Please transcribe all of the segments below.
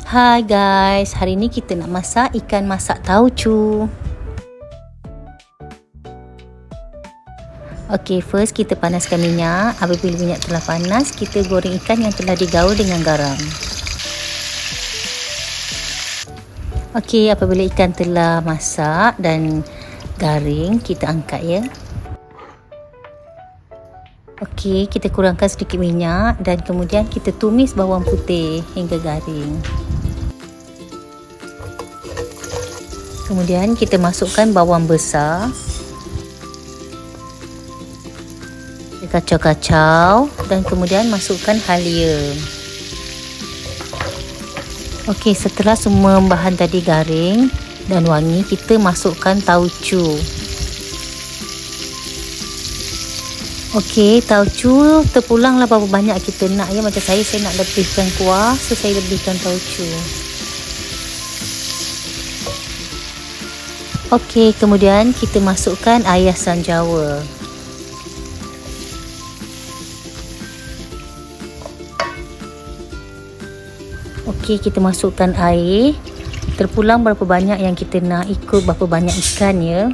Hai guys, hari ni kita nak masak ikan masak tauco. Okey, first kita panaskan minyak. Apabila minyak telah panas, kita goreng ikan yang telah digaul dengan garam. Okey, apabila ikan telah masak dan garing, kita angkat ya. Okey, kita kurangkan sedikit minyak dan kemudian kita tumis bawang putih hingga garing. Kemudian kita masukkan bawang besar. Kacau-kacau dan kemudian masukkan halia. Okey, setelah semua bahan tadi garing dan wangi, kita masukkan tauco. Okey, tauco terpulanglah berapa banyak kita nak ya. Macam saya nak lebihkan kuah, so saya lebihkan tauco. Okey, kemudian kita masukkan air asam jawa. Okey, kita masukkan air. Terpulang berapa banyak yang kita nak, ikut berapa banyak ikan ya.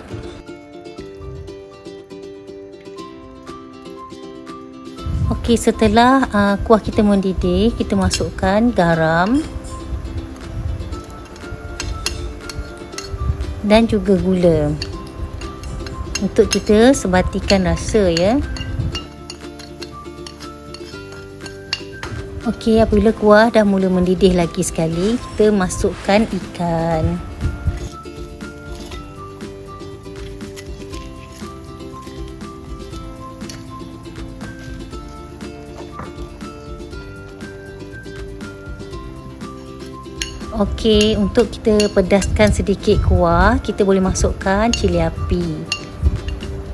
Okey, setelah kuah kita mendidih, kita masukkan garam dan juga gula untuk kita sebatikan rasa ya. Okey, apabila kuah dah mula mendidih lagi sekali, kita masukkan ikan. Okey, untuk kita pedaskan sedikit kuah, kita boleh masukkan cili api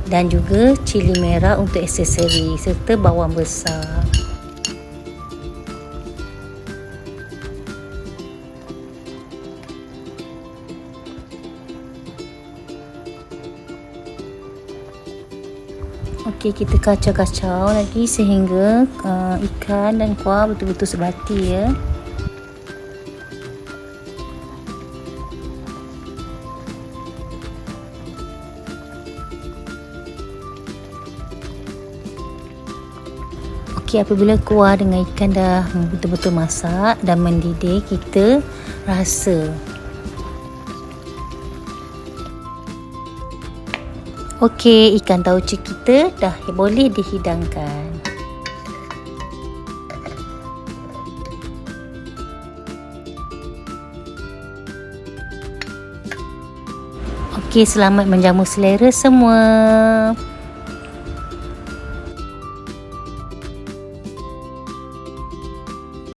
dan juga cili merah untuk aksesori serta bawang besar. Okey, kita kacau-kacau lagi sehingga ikan dan kuah betul-betul sebati ya. Okey, apabila kuah dengan ikan dah betul-betul masak dan mendidih, kita rasa. Okey, ikan tauco kita dah boleh dihidangkan. Okey, selamat menjamu selera semua.